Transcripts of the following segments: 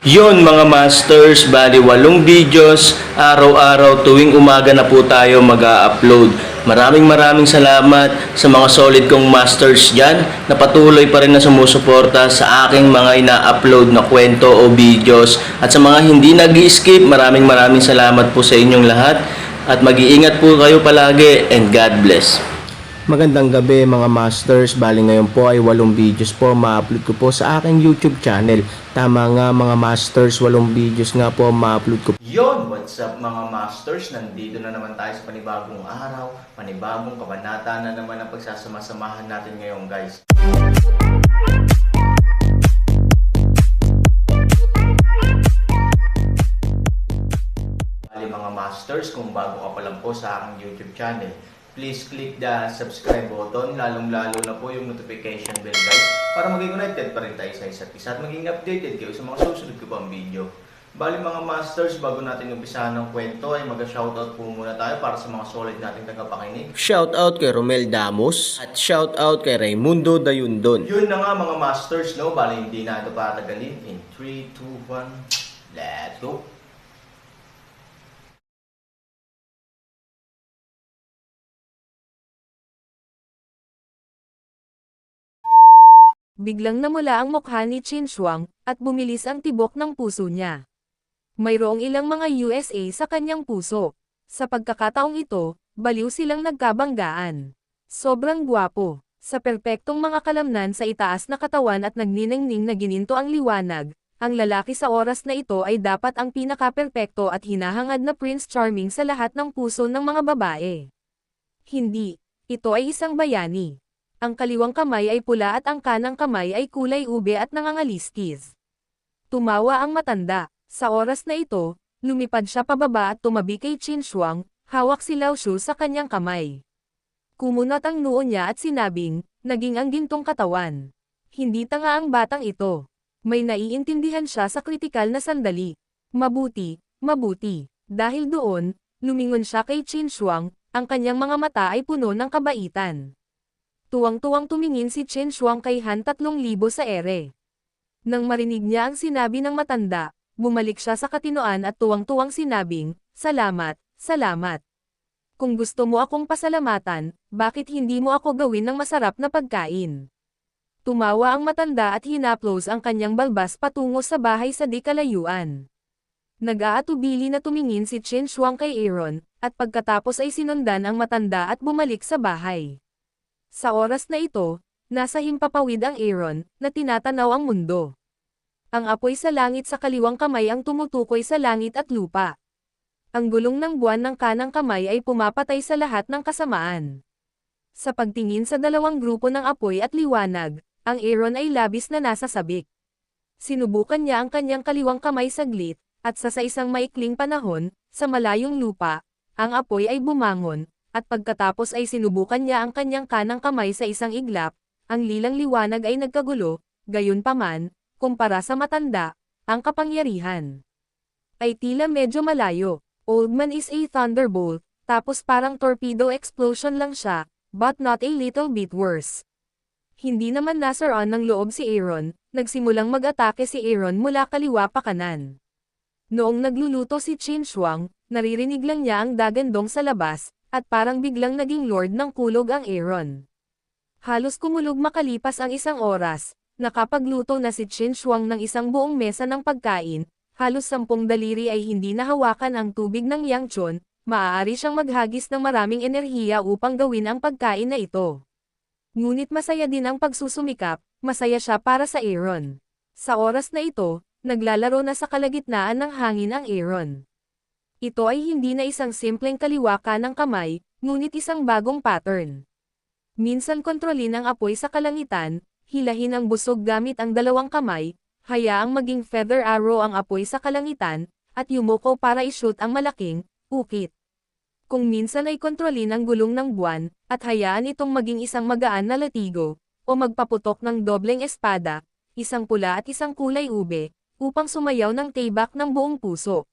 Yon mga masters, bali 8 videos, araw-araw tuwing umaga na po tayo mag-a-upload. Maraming salamat sa mga solid kong masters dyan na patuloy pa rin na sumusuporta sa aking mga ina-upload na kwento o videos. At sa mga hindi nag-skip, maraming salamat po sa inyong lahat. At mag-iingat po kayo palagi and God bless. Magandang gabi mga masters, bali ngayon po ay 8 videos po ma-upload ko po sa aking YouTube channel. Tama nga mga masters, 8 videos nga po ma-upload ko. Yon, what's up mga masters? Nandito na naman tayo sa panibagong araw, panibagong kabanata na naman ang pagsasama-samahan natin ngayon guys. Bali mga masters, kung bago ka pa lang po sa aking YouTube channel, please click the subscribe button, lalong-lalo na po yung notification bell guys, para maging connected pa rin tayo sa isa't isa at maging updated kayo sa mga susunod ko pang video. Bali mga masters, bago natin umpisahan ng kwento ay mag-shoutout po muna tayo para sa mga solid nating tagapakinig. Shoutout kay Romel Damos at shoutout kay Raimundo Dayundon. Yun na nga mga masters, no? Bali hindi na ito patagalin. In 3, 2, 1, let's go! Biglang namula ang mukha ni Qin Shuang, at bumilis ang tibok ng puso niya. Mayroong ilang mga USA sa kanyang puso. Sa pagkakataong ito, baliw silang nagkabanggaan. Sobrang gwapo, sa perpektong mga kalamnan sa itaas na katawan at nagniningning na gininto ang liwanag, ang lalaki sa oras na ito ay dapat ang pinaka-perpekto at hinahangad na Prince Charming sa lahat ng puso ng mga babae. Hindi, ito ay isang bayani. Ang kaliwang kamay ay pula at ang kanang kamay ay kulay ube at nangangaliskis. Tumawa ang matanda. Sa oras na ito, lumipad siya pababa at tumabi kay Qin Shuang, hawak si Lao Shu sa kanyang kamay. Kumunat ang noo niya at sinabing, naging ang gintong katawan. Hindi tanga ang batang ito. May naiintindihan siya sa kritikal na sandali. Mabuti, mabuti. Dahil doon, lumingon siya kay Qin Shuang, ang kanyang mga mata ay puno ng kabaitan. Tuwang-tuwang tumingin si Qin Shuang kay Han 3,000 sa ere. Nang marinig niya ang sinabi ng matanda, bumalik siya sa katinoan at tuwang-tuwang sinabing, salamat, salamat. Kung gusto mo akong pasalamatan, bakit hindi mo ako gawin ng masarap na pagkain? Tumawa ang matanda at hinaplos ang kanyang balbas patungo sa bahay sa di kalayuan. Nag-aatubili na tumingin si Qin Shuang kay Aaron, at pagkatapos ay sinundan ang matanda at bumalik sa bahay. Sa oras na ito, nasa himpapawid ang Aaron, na tinatanaw ang mundo. Ang apoy sa langit sa kaliwang kamay ang tumutukoy sa langit at lupa. Ang gulong ng buwan ng kanang kamay ay pumapatay sa lahat ng kasamaan. Sa pagtingin sa dalawang grupo ng apoy at liwanag, ang Aaron ay labis na nasa sabik. Sinubukan niya ang kanyang kaliwang kamay saglit, at sa isang maikling panahon, sa malayong lupa, ang apoy ay bumangon. At pagkatapos ay sinubukan niya ang kanyang kanang kamay sa isang iglap, ang lilang liwanag ay nagkagulo, gayunpaman, kumpara sa matanda, ang kapangyarihan ay tila medyo malayo. Old man is a thunderbolt, tapos parang torpedo explosion lang siya, but not a little bit worse. Hindi naman nasaran ng loob si Aaron, nagsimulang mag-atake si Aaron mula kaliwa pa kanan. Noong nagluluto si Qin Shuang, naririnig lang niya ang dagandong sa labas, at parang biglang naging lord ng kulog ang Aaron. Halos kumulog makalipas ang isang oras, nakapagluto na si Qin Shuang ng isang buong mesa ng pagkain, halos 10 daliri ay hindi nahawakan ang tubig ng Yangchun, maaari siyang maghagis ng maraming enerhiya upang gawin ang pagkain na ito. Ngunit masaya din ang pagsusumikap, masaya siya para sa Aaron. Sa oras na ito, naglalaro na sa kalagitnaan ng hangin ang Aaron. Ito ay hindi na isang simpleng kaliwaka ng kamay, ngunit isang bagong pattern. Minsan kontrolin ang apoy sa kalangitan, hilahin ang busog gamit ang dalawang kamay, hayaang maging feather arrow ang apoy sa kalangitan, at yumuko para i-shoot ang malaking ukit. Kung minsan ay kontrolin ang gulong ng buwan, at hayaan itong maging isang magaan na latigo, o magpaputok ng dobleng espada, isang pula at isang kulay ube, upang sumayaw ng tibak ng buong puso.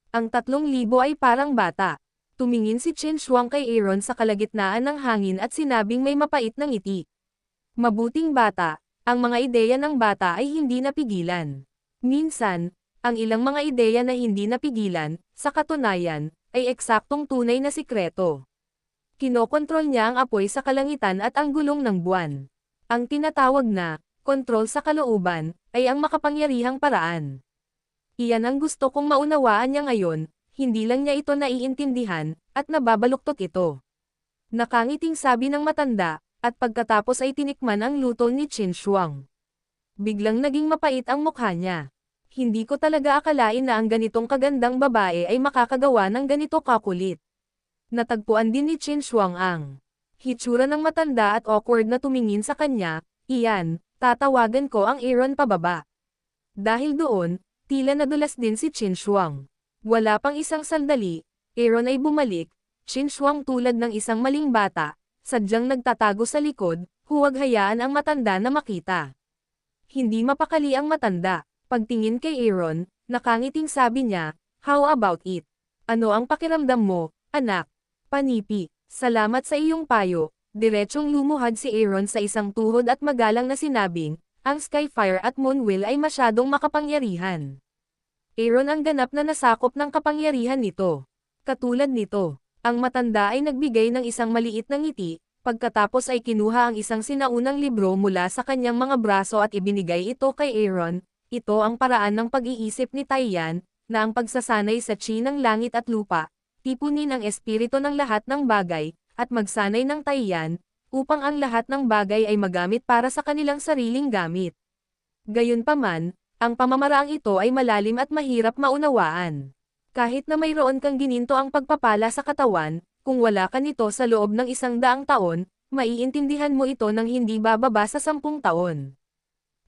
Ang 3,000 ay parang bata. Tumingin si Qin Shuang kay Aaron sa kalagitnaan ng hangin at sinabing may mapait na ngiti. Mabuting bata, ang mga ideya ng bata ay hindi napigilan. Minsan, Ang ilang mga ideya na hindi napigilan, sa katunayan, ay eksaktong tunay na sikreto. Kinokontrol niya ang apoy sa kalangitan at ang gulong ng buwan. Ang tinatawag na kontrol sa kalooban ay ang makapangyarihang paraan. Iyan ang gusto kong maunawaan niya ngayon, hindi lang niya ito naiintindihan, at nababaluktot ito. Nakangiting sabi ng matanda, at pagkatapos ay tinikman ang luto ni Qin Shuang. Biglang naging mapait ang mukha niya. Hindi ko talaga akalain na ang ganitong kagandang babae ay makakagawa ng ganito kakulit. Natagpuan din ni Qin Shuang ang hitsura ng matanda at awkward na tumingin sa kanya. Iyan, tatawagan ko ang Aaron pababa. Dahil doon, tila nadulas din si Qin Shuang. Wala pang isang sandali, Aaron ay bumalik, Qin Shuang tulad ng isang maling bata, sadyang nagtatago sa likod, huwag hayaan ang matanda na makita. Hindi mapakali ang matanda, pagtingin kay Aaron, nakangiting sabi niya, "How about it? Ano ang pakiramdam mo, anak?" "Panipi, salamat sa iyong payo." Diretsyong lumuhad si Aaron sa isang tuhod at magalang na sinabing, "Ang Skyfire at Moonwheel ay masyadong makapangyarihan." Aaron ang ganap na nasakop ng kapangyarihan nito. Katulad nito, ang matanda ay nagbigay ng isang maliit na ngiti, pagkatapos ay kinuha ang isang sinaunang libro mula sa kanyang mga braso at ibinigay ito kay Aaron. Ito ang paraan ng pag-iisip ni Taiyan, na ang pagsasanay sa chi ng langit at lupa, tipunin ang espiritu ng lahat ng bagay, at magsanay ng Taiyan, upang ang lahat ng bagay ay magamit para sa kanilang sariling gamit. Gayunpaman, ang pamamaraang ito ay malalim at mahirap maunawaan. Kahit na mayroon kang gininto ang pagpapala sa katawan, kung wala ka nito sa loob ng 100 taon, maiintindihan mo ito ng hindi bababa sa 10 taon.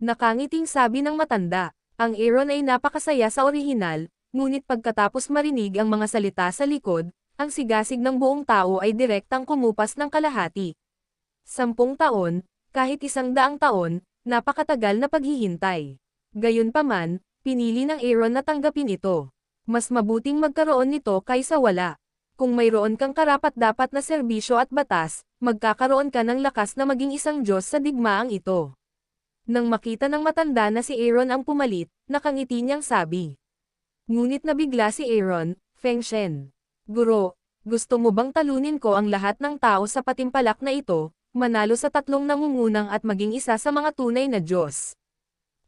Nakangiting sabi ng matanda, ang Aaron ay napakasaya sa orihinal, ngunit pagkatapos marinig ang mga salita sa likod, ang sigasig ng buong tao ay direktang kumupas ng kalahati. 10 taon, kahit 100 taon, napakatagal na paghihintay. Gayunpaman, pinili ng Aaron na tanggapin ito. Mas mabuting magkaroon nito kaysa wala. Kung mayroon kang karapat-dapat na serbisyo at batas, magkakaroon ka ng lakas na maging isang Diyos sa digmaang ito. Nang makita ng matanda na si Aaron ang pumalit, nakangiti niyang sabi. Ngunit nabigla si Aaron, "Feng Shen. Guro, gusto mo bang talunin ko ang lahat ng tao sa patimpalak na ito, manalo sa 3 nangungunang at maging isa sa mga tunay na Diyos?"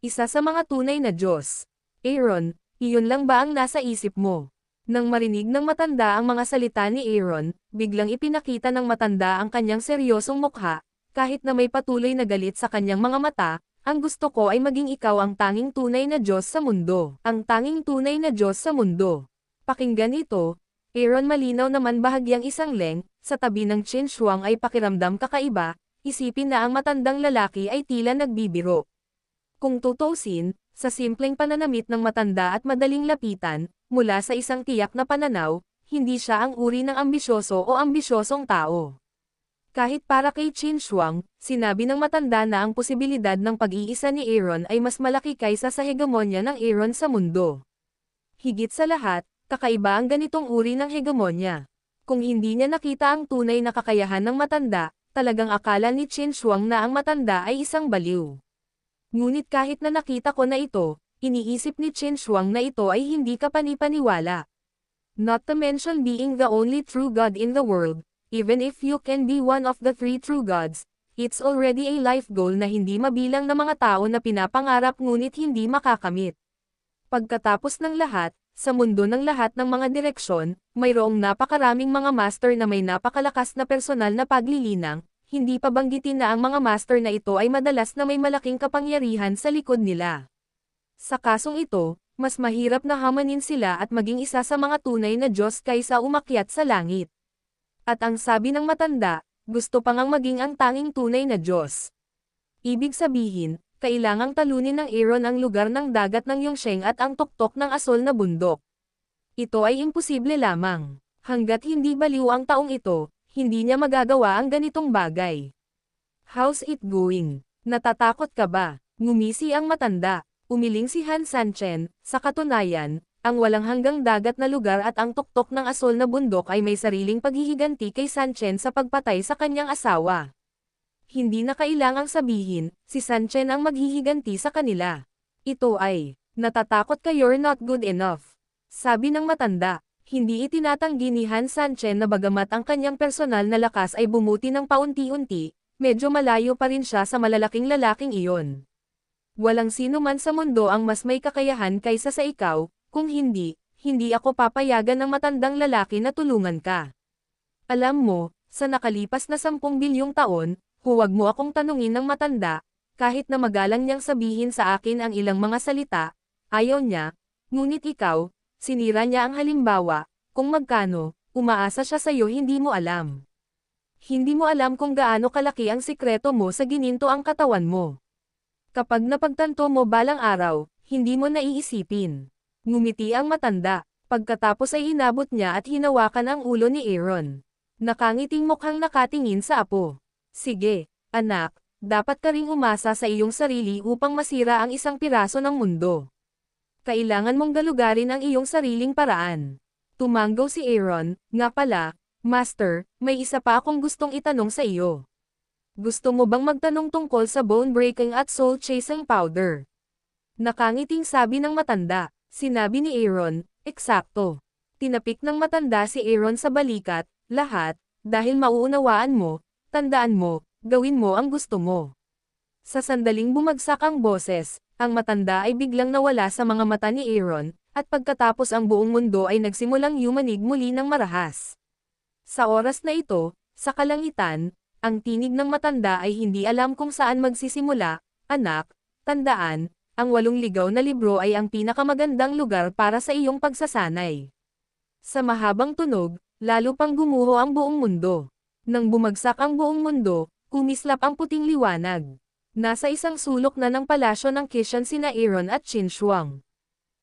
Isa sa mga tunay na Diyos. Aaron, iyon lang ba ang nasa isip mo? Nang marinig ng matanda ang mga salita ni Aaron, biglang ipinakita ng matanda ang kanyang seryosong mukha, kahit na may patuloy na galit sa kanyang mga mata. "Ang gusto ko ay maging ikaw ang tanging tunay na Diyos sa mundo. Ang tanging tunay na Diyos sa mundo." Pakinggan ito, Aaron, malinaw naman bahagyang isang leng, sa tabi ng Qin Shuang ay pakiramdam kakaiba, isipin na ang matandang lalaki ay tila nagbibiro. Kung tutuusin, sa simpleng pananamit ng matanda at madaling lapitan, mula sa isang tiyak na pananaw, hindi siya ang uri ng ambisyoso o ambisyosong tao. Kahit para kay Qin Shuang, sinabi ng matanda na ang posibilidad ng pag-iisa ni Aaron ay mas malaki kaysa sa hegemonya ng Aaron sa mundo. Higit sa lahat, kakaiba ang ganitong uri ng hegemonya. Kung hindi niya nakita ang tunay na kakayahan ng matanda, talagang akala ni Qin Shuang na ang matanda ay isang baliw. Ngunit kahit na nakita ko na ito, iniisip ni Qin Shuang na ito ay hindi kapanipaniwala. Not to mention being the only true God in the world, even if you can be one of the 3 true gods, it's already a life goal na hindi mabilang ng mga tao na pinapangarap ngunit hindi makakamit. Pagkatapos ng lahat, sa mundo ng lahat ng mga direksyon, mayroong napakaraming mga master na may napakalakas na personal na paglilinang, hindi pa banggitin na ang mga master na ito ay madalas na may malaking kapangyarihan sa likod nila. Sa kasong ito, mas mahirap na hamanin sila at maging isa sa mga tunay na Diyos kaysa umakyat sa langit. At ang sabi ng matanda, gusto pa ngang maging ang tanging tunay na Diyos. Ibig sabihin, kailangang talunin ng Aaron ang lugar ng dagat ng Yongsheng at ang tuktok ng asol na bundok. Ito ay imposible lamang. Hanggat hindi baliw ang taong ito, hindi niya magagawa ang ganitong bagay. "How's it going? Natatakot ka ba?" Ngumisi ang matanda. Umiling si Han Sanchen. Sa katunayan, ang walang hanggang dagat na lugar at ang tuktok ng asol na bundok ay may sariling paghihiganti kay Sanchen sa pagpatay sa kanyang asawa. Hindi na kailangang sabihin, si Sanchen ang maghihiganti sa kanila. Ito ay Natatakot ka, you're not good enough. Sabi ng matanda. Hindi itinatanggi ni Han Sanchen na bagamat ang kanyang personal na lakas ay bumuti ng paunti-unti, medyo malayo pa rin siya sa malalaking lalaking iyon. Walang sino man sa mundo ang mas may kakayahan kaysa sa ikaw, kung hindi, hindi ako papayagan ng matandang lalaki na tulungan ka. Alam mo, sa nakalipas na 10 bilyong taon, huwag mo akong tanungin ng matanda, kahit na magalang niyang sabihin sa akin ang ilang mga salita, ayaw niya, ngunit ikaw, sinira niya ang halimbawa, kung magkano, umaasa siya sa iyo hindi mo alam. Hindi mo alam kung gaano kalaki ang sikreto mo sa gininto ang katawan mo. Kapag napagtanto mo balang araw, hindi mo naiisipin. Ngumiti ang matanda, pagkatapos ay inabot niya at hinawakan ang ulo ni Aaron. Nakangiting mukhang nakatingin sa apo. Sige, anak, dapat ka ring umasa sa iyong sarili upang masira ang isang piraso ng mundo. Kailangan mong galugarin ang iyong sariling paraan. Tumanggaw si Aaron, nga pala, Master, may isa pa akong gustong itanong sa iyo. Gusto mo bang magtanong tungkol sa bone breaking at soul chasing powder? Nakangiting sabi ng matanda, sinabi ni Aaron, eksakto. Tinapik ng matanda si Aaron sa balikat, lahat, dahil mauunawaan mo, tandaan mo, gawin mo ang gusto mo. Sa sandaling bumagsak ang boses, ang matanda ay biglang nawala sa mga mata ni Aaron, at pagkatapos ang buong mundo ay nagsimulang yumanig muli ng marahas. Sa oras na ito, sa kalangitan, ang tinig ng matanda ay hindi alam kung saan magsisimula. Anak, tandaan, ang 8 ligaw na libro ay ang pinakamagandang lugar para sa iyong pagsasanay. Sa mahabang tunog, lalo pang gumuho ang buong mundo. Nang bumagsak ang buong mundo, kumislap ang puting liwanag. Nasa isang sulok na ng palasyo ng Kishan sina Aaron at Qin Shuang.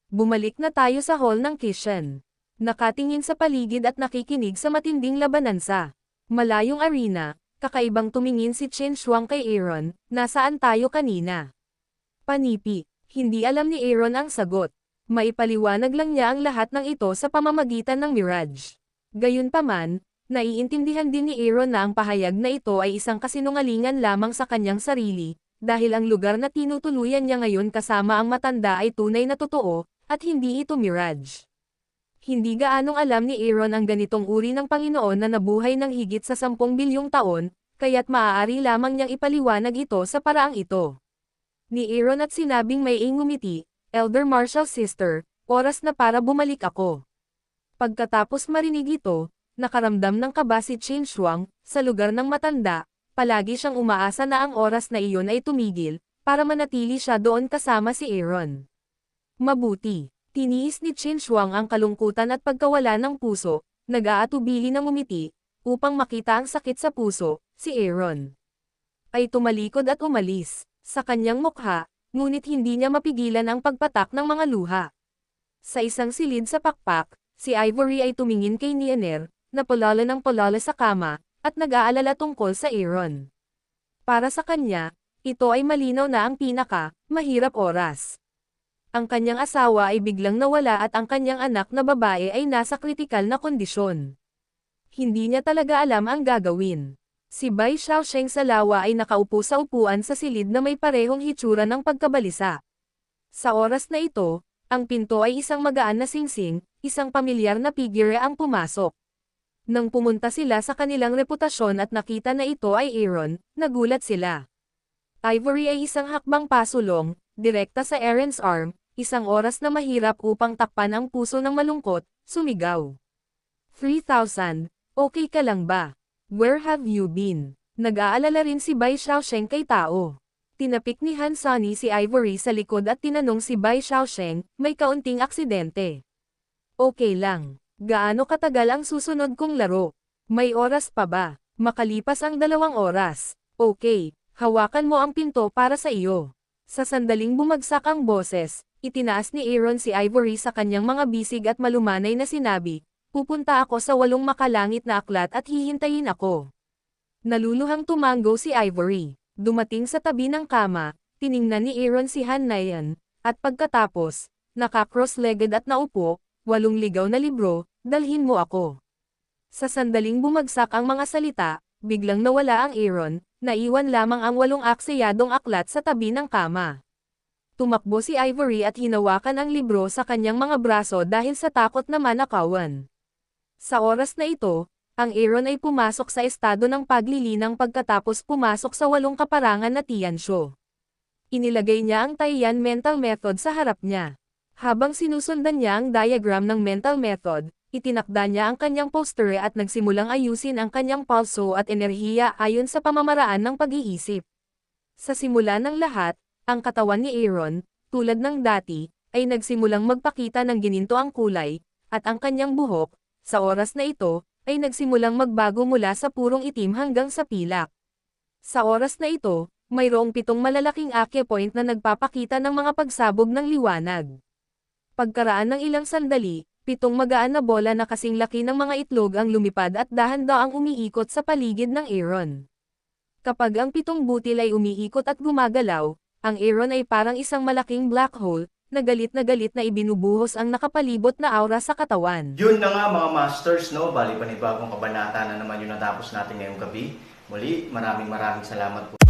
Bumalik na tayo sa hall ng Kishan. Nakatingin sa paligid at nakikinig sa matinding labanan sa malayong arena, kakaibang tumingin si Qin Shuang kay Aaron, nasaan tayo kanina? Panipi, hindi alam ni Aaron ang sagot. Maipaliwanag lang niya ang lahat ng ito sa pamamagitan ng mirage. Gayunpaman, naiintindihan din ni Aaron na ang pahayag na ito ay isang kasinungalingan lamang sa kanyang sarili, dahil ang lugar na tinutuluyan niya ngayon kasama ang matanda ay tunay na totoo, at hindi ito mirage. Hindi gaanong alam ni Aaron ang ganitong uri ng Panginoon na nabuhay ng higit sa 10 bilyong taon, kaya't maaari lamang niyang ipaliwanag ito sa paraang ito. Ni Aaron at sinabing may ngumiti, Elder Marshall Sister, oras na para bumalik ako. Pagkatapos marinig ito, nakaramdam ng kaba si Qin Shuang, sa lugar ng matanda, palagi siyang umaasa na ang oras na iyon ay tumigil, para manatili siya doon kasama si Aaron. Mabuti, tiniis ni Qin Shuang ang kalungkutan at pagkawala ng puso, nag-aatubili ng umiti, upang makita ang sakit sa puso, si Aaron ay tumalikod at umalis, sa kanyang mukha, ngunit hindi niya mapigilan ang pagpatak ng mga luha. Sa isang silid sa pakpak, si Ivory ay tumingin kay Nianer, na polala ng polala sa kama, at nag-aalala tungkol sa Aaron. Para sa kanya, ito ay malinaw na ang mahirap oras. Ang kanyang asawa ay biglang nawala at ang kanyang anak na babae ay nasa kritikal na kondisyon. Hindi niya talaga alam ang gagawin. Si Bai Xiaosheng sa lawa ay nakaupo sa upuan sa silid na may parehong hitsura ng pagkabalisa. Sa oras na ito, ang pinto ay isang magaan na singsing, isang pamilyar na figure ang pumasok. Nang pumunta sila sa kanilang reputasyon at nakita na ito ay Aaron, nagulat sila. Ivory ay isang hakbang pasulong, direkta sa Aaron's arm, isang oras na mahirap upang takpan ang puso ng malungkot, sumigaw. 3,000, okay ka lang ba? Where have you been? Nag-aalala rin si Bai Xiaosheng kay tao. Tinapik ni Han Sunny si Ivory sa likod at tinanong si Bai Xiaosheng, may kaunting aksidente. Okay lang. Gaano katagal ang susunod kong laro? May oras pa ba? Makalipas ang 2 oras. Okay, hawakan mo ang pinto para sa iyo. Sa sandaling bumagsak ang boses, itinaas ni Aaron si Ivory sa kanyang mga bisig at malumanay na sinabi, pupunta ako sa 8 makalangit na aklat at hihintayin ako. Naluluhang tumanggo si Ivory. Dumating sa tabi ng kama, tiningnan ni Aaron si Han Nayan, at pagkatapos, naka-cross-legged at naupo, 8 ligaw na libro, dalhin mo ako. Sa sandaling bumagsak ang mga salita, biglang nawala ang Aaron, naiwan lamang ang 8 akseyadong aklat sa tabi ng kama. Tumakbo si Ivory at hinawakan ang libro sa kanyang mga braso dahil sa takot na manakawan. Sa oras na ito, ang Aaron ay pumasok sa estado ng paglilinang pagkatapos pumasok sa 8 kaparangan na tiyansyo. Inilagay niya ang Taiyan mental method sa harap niya. Habang sinusundan niya ang diagram ng mental method, itinakda niya ang kanyang posture at nagsimulang ayusin ang kanyang pulso at enerhiya ayon sa pamamaraan ng pag-iisip. Sa simula ng lahat, ang katawan ni Aaron, tulad ng dati, ay nagsimulang magpakita ng gininto ang kulay, at ang kanyang buhok, sa oras na ito, ay nagsimulang magbago mula sa purong itim hanggang sa pilak. Sa oras na ito, mayroong 7 malalaking acupoint na nagpapakita ng mga pagsabog ng liwanag. Pagkaraan ng ilang sandali, 7 magaan na bola na kasing laki ng mga itlog ang lumipad at dahan-daang umiikot sa paligid ng Aaron. Kapag ang 7 butil ay umiikot at gumagalaw, ang Aaron ay parang isang malaking black hole, na galit na ibinubuhos ang nakapalibot na aura sa katawan. Yun na nga mga masters, no? Bali panibagong kabanata na naman yung natapos natin ngayong gabi. Muli, maraming salamat po.